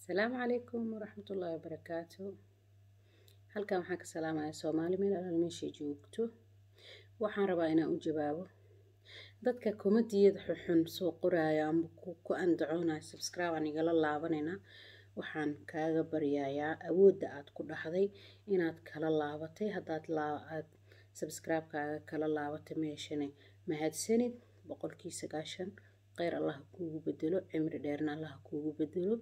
السلام عليكم ورحمة الله وبركاته. halkan waxaan ka salaamayaa Soomaali meel alla meesha joogto. Waxaan rabaa inaan u jawaabo dadka komadiyada xun soo qoraya ama ku andacoonaya subscribe anigala laabanayna. Waxaan kaaga baryayaa awoodda aad ku dhaxday inaad kala laabatay haddaad subscribe kaaga kala laabatay meeshane mahadsanid 190 khayr Allah kuugu bedelo cimri dheerna Allah kuugu bedelo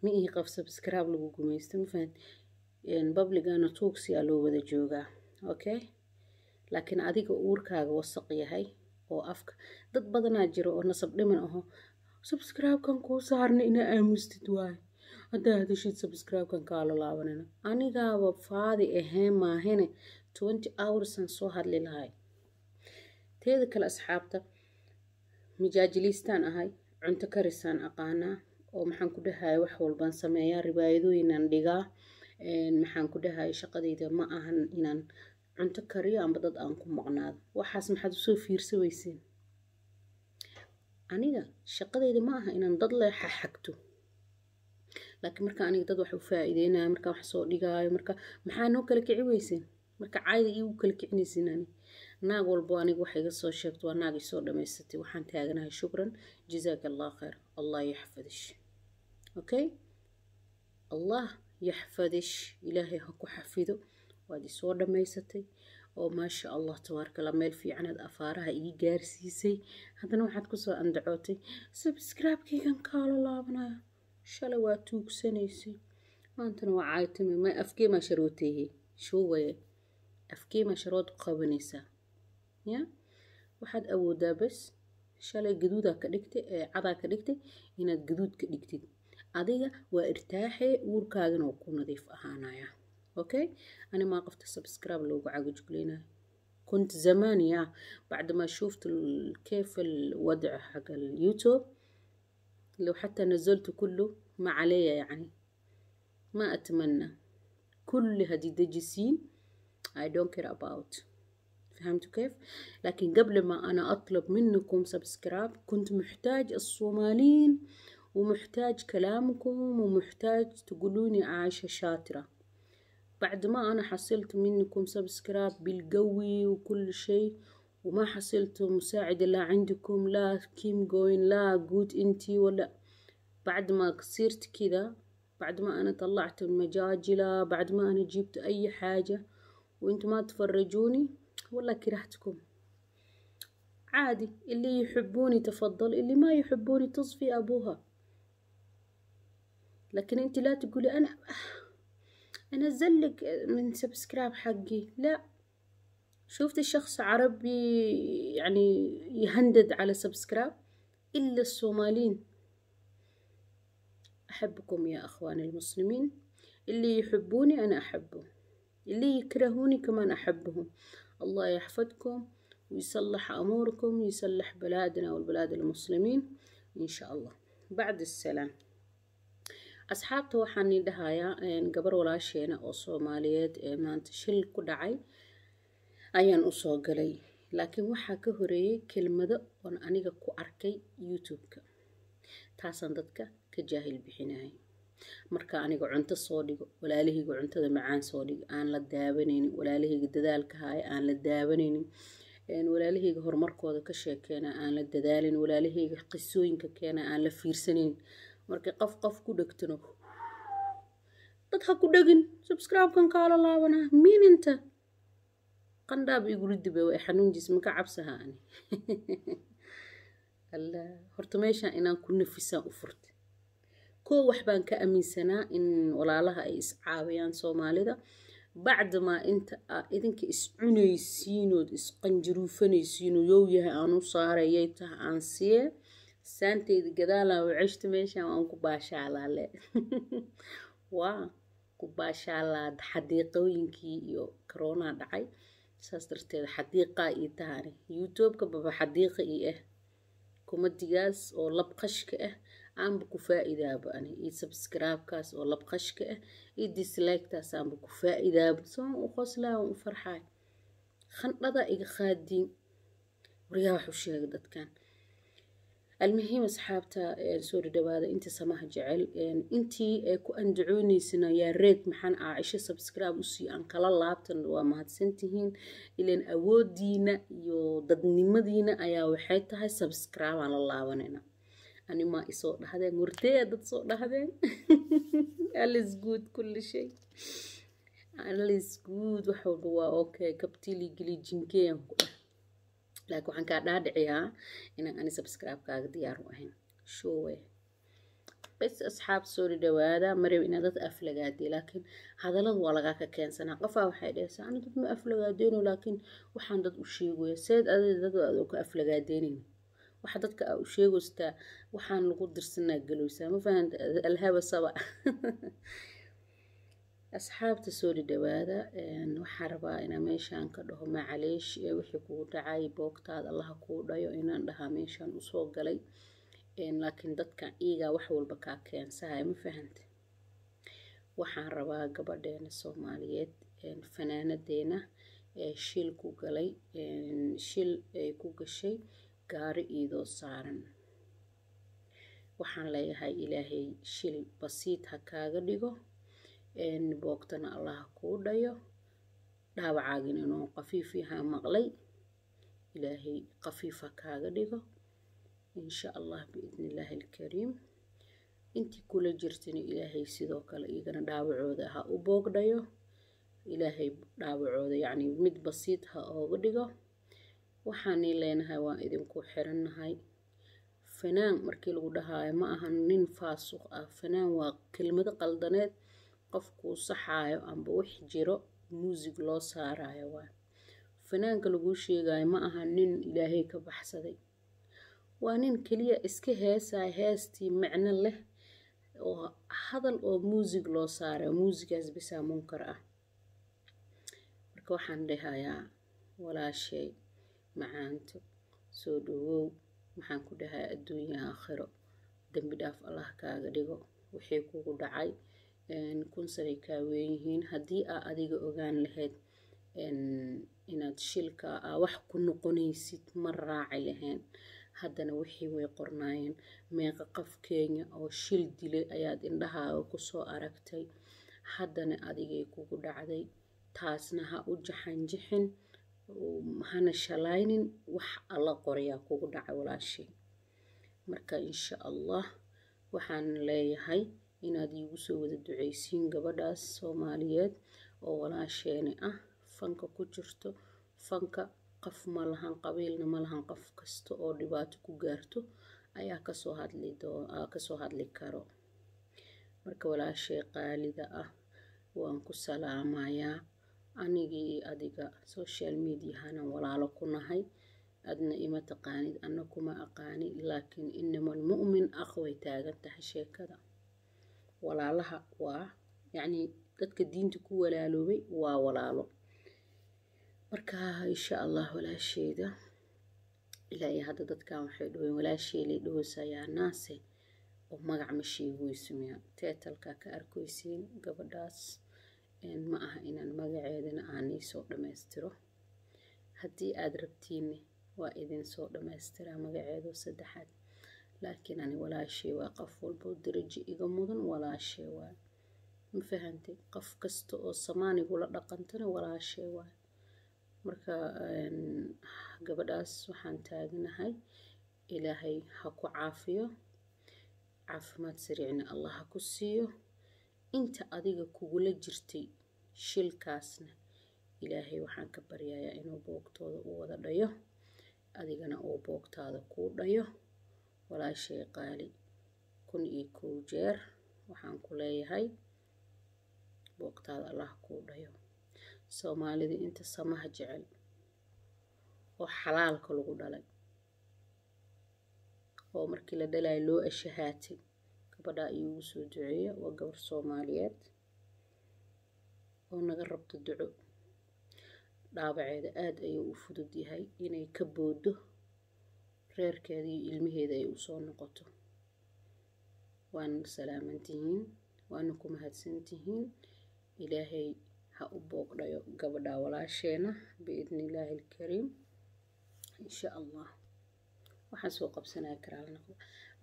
ma ii qof subscribe lagu gumaysto ma fahad publicana talks yaa loo wada joogaa okay laakiin adiga uurkaaga wasaq yahay oo afka dad badanaa jiro oo nasab dhiman aho subscribe kan ku saarna ina aamustid waay hadda hadashid subscribe kan kala laabanayna anigaaba faadi ahayn maahane 20 hours aan soo hadli lahay teeda kale asxaabta mijaajilistaan ahay cunto karisaan aqaanaa oo maxaan ku dhahay wax walbaan sameeyaa ribaayadooyinaan dhigaa maxaan ku dhahay shaqadayda ma ahan inaan cunto kariyo ama dad aan ku maqnaado waxaas maxaad u soo fiirsaweyseen aniga shaqadayda ma aha inaan dad la xagto laakiin marka aniga dad wax u faa'iideynaa marka wax soo dhigaayo marka maxaa noo kala kici weyseen marka caayda iigu kala kicinaysiin naag walbo aniga wax iga soo sheegto waa naag isoo dhamaysatay waxaan taaganahay shukran jazakallahu khayr allah yaxfadish okay allah yaxfadish ilaahay ha ku xafido waad isoo dhamaysatay oo maasha allah tabaarkalla meel fiican aad afaaraha ii gaarsiisay haddana waxaad ku soo andacootay subscribe-kaygan kaala laabanaya shalay waa tuugsanaysay maantana waa caaytami ma afkee ma sharooteeyay shoowaye afkee ma sharood qabanaysaa ya waxaad awoodaa bas shalay gaduuda ka dhigtay cadaa ka dhigtay inaad gaduud ka dhigtid adiga waa irtaaxee uurkaagana oo ku nadiif ahaanaya okay أنا ما قفت سبسكرايب لو قاعد جقلينا كنت زمان يا بعد ما شفت كيف الوضع حق اليوتيوب لو حتى نزلته كله ما عليه يعني ما أتمنى كل هذه دجسين I don't care about فهمتوا كيف لكن قبل ما أنا أطلب منكم سبسكرايب كنت محتاج الصوماليين ومحتاج كلامكم ومحتاج تقولوني عايشة شاطرة بعد ما أنا حصلت منكم سبسكرايب بالقوي وكل شيء وما حصلت مساعدة لا عندكم لا كيم جوين لا جود انتي ولا بعد ما صرت كذا بعد ما أنا طلعت المجاجلة بعد ما أنا جبت أي حاجة وانتم ما تفرجوني والله كرهتكم عادي اللي يحبوني تفضل اللي ما يحبوني تصفي أبوها لكن انت لا تقولي أنا أنزلك من سبسكرايب حقي لا شفت الشخص عربي يعني يهندد على سبسكرايب إلا الصوماليين أحبكم يا أخواني المسلمين اللي يحبوني أنا أحبهم اللي يكرهوني كمان أحبهم الله يحفظكم ويصلح أموركم يصلح بلادنا والبلاد المسلمين إن شاء الله بعد السلام asxaabta waxaan idhahayaa gabar walaasheena oo Soomaaliyeed ee maanta shil ku dhacay ayaan u soo galay laakiin waxa ka horeeyay kelmado oo aniga ku arkay YouTube-ka taasan dadka ka jaahil bixinay marka aniga cunto soo dhigo walaalahayga cuntada macaan soo dhigo aan la daawanaynin walaalahayga dadaalka hay aan la daawanaynin walaalahayga horumarkooda ka sheekeena aan la dadaalin walaalahayga qisooyinka keena aan la fiirsanin markay qof ku dhagtano dad ha ku dhagin subscribe kan kala laabana mininta qandab igu ridibay way xanuun jism ka cabsaha ani alla horta meesha inaan ku nafisaan u furtay wax baan ka aaminsanaa in walaalaha ay iscaawiyaan Soomaalida بعد ما انت idinka is cunaysiin oo is qanjiruufanaysiin oo yahay aanu saarayay taa aan siye saanteeda gadaala oo cishta meesha aan ku baashaalale waa ku baashaalaad xadiiqooyinkii iyo corona dhacay saas darteed xadiiqa ii tahay YouTube-ka baba xadiiqa ii komadigaas oo labqashka aan ku faa'iidaaba ani ii subscribe-kaas oo labqashka ii dislike-taas aan ku faa'iidaaba soo u qoslaa u farxay khandhada iga qaadin wariyaa wax u sheeg dadkan المهم أصحابتا سوري دوادا انت سماها جعل انتي كو اندعونيسنا يا ريت محان عايشة سبسكرايب وسي ان كلا لابتن ومهد سنتهين إلين أودينا يو ضدنمدينا ايا وحيتها سبسكرايب على الله وننا أنا ما إصوت هذا مرتي دت صوت هذا alles good كل شيء alles good وحول اوكي كبتيلي جلي جنكيان لكن waxaan ka dhaadhiciyaa inaan ani subscribe kaaga diyaar u ahayn showe bas asxaab soo dhawaada mareeb inaad dad aflagaadii laakiin hadaladu waa laga ka keensanaa qofaa waxay dhahaysaa ani dad ma aflagaadeeno laakiin waxaan dad u sheegayo seed dad aad ka aflagaadeenin waxa dadka u sheegostaa waxaan lagu dirsanaa galowsaa ma fahanta alhaba saba أصحابتي سوري دوادا وحربا إنا ميشان كدهو معليش وحي كو دعاي بوقتاد الله كو دايو إنا ندها ميشان وصوق لي لكن دادكا إيغا وحول بكا كان ساي مفهنت وحان ربا قبردين الصوماليات فنانة دينا شيل كو قلي شيل كو قشي قاري إيدو صارن وحان ليهاي إلهي شيل بسيط هكاغا ديغو بوقتنا الله كودايو داوعاغين انو قفيفيها مقلي إلهي قفيفة كاغا ديغو إن شاء الله بإذن الله الكريم انتي كل جرتني إلهي سيدوك لإيغانا داوعودا ها أبوغدايو إلهي داوعودا يعني مد بسيط ها أوغديغو وحاني لينها وإذن كو حرنهاي فنان مركي لغو دهاي ما أهان نين فاسوق فنان وكلمة قلدانات qofku saxaayo amba wax jiro music loo saarayo waa fanaanka lagu sheegayo ma aha nin ilaahay ka baxsaday waa nin kaliya iska heesay heestii macna leh oo hadal oo music loo saarayo musicaas bisa munkar ah marka waxaan dhahayaa walaashay macaanto soo dhawow waxaan ku dhahay adduunyo aakhiro dambi dhaaf Allah kaaga dhigo wixii kugu dhacay kun sare ka weeyeen hadii adiga ogaan lahayd inaad shilka wax ku noqonaysid ma raaci lahayn haddana wixii way qornaayeen meeqa qof Kenya oo shil dilay ayaad indhahaaga ku soo aragtay haddana adigay kugu dhacday taasna ha u jaxanjixin hana shalaynin wax alla qoriyaa kugu dhacay walaashay marka insha Allah waxaan leeyahay inaad igu soo wada duceysiin gabadhaas Soomaaliyeed oo walaasheena ah fanka ku jirto fanka qof ma lahan qabiilna ma lahan qof kasta oo dhibaato ku gaarto ayaa ka soo hadli karo marka walaashay qaalida ah waan ku salaamayaa anigii adiga social media hana walaalo ku nahay adna ima taqaanid anna kuma aqaani laakiin innamal mu'min aqway taagan tahay sheekada walaalaha waa yani dadka diinta ku walaaloobay waa walaalo marka insha Allah walaashayda ilaahay hadda dadkan waxay dhaween walaasheelay dhawsayaa naase oo magac ma sheegaysumiya teetalka ka arkaysiin gabadhaas ma aha inaan magaceedana aanay soo dhameystiro haddii aad rabtiin waa idin soo dhameystiraa magaceedo saddexaad laakiin ani walaashay waa qof walbo darajo iga mudan walaashay waa ma fahantay qof kasta oo Soomaaligu la dhaqantana walaashay waa marka gabadhaas waxaan taagnahay ilaahay ha ku caafiyo caafimaad sariicna Allah ha ku siiyo inta adiga kugula jirtay shilkaasna ilaahay waxaan ka baryayaa inuu boogtooda u wada dhayo adigana oo boogtaada ku dhayo walaashay qaali kun iyo kow jeer waxaan ku leeyahay boogtaada Allah ku dhayo Soomaalida inta samaha jecel oo xalaalka lagu dhalay oo markii la dhalay loo ashahaatay gabadha igu soo duceeyo waa gabar Soomaaliyeed oo naga rabto duco dhaabaceeda aad ayuu u fudud yahay inay ka boodo reerkeeda iyo ilmaheeda ay u soo noqoto waan salaamantihiin waan ku mahadsantihiin ilaahay ha u boogdhayo gabadha walaasheena biidnillaahi alkariim insha Allah waxaan soo qabsanaya karaal noqdo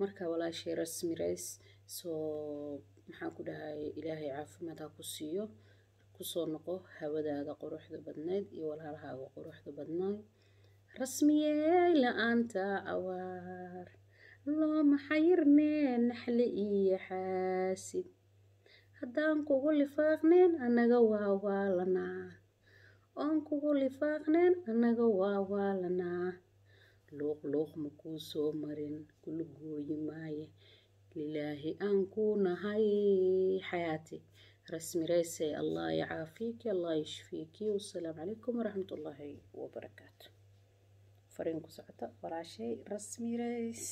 marka walaashay rasmi rays soo maxaan ku dhahay ilaahay caafimaad ha ku siiyo kusoo noqo hawadaada quruxda badneed iyo walaalahaaga quruxda badnaay rasmiyey la'aanta awaar looma xayirnee naxle iyo xaasid haddaan kugu lifaaqneen annaga waa waalanaa oon kugu lifaaqneen annaga waa waalanaa luuq ma kuu soo marin kula gooyi maaye lilaahi aan kuu nahay xayaati rasmi raysay allah yacaafiiki allah yashfiiki wassalaamu calaykum waraxmatullaahi wabarakaatu fariin ku socota walaashay rasmi rays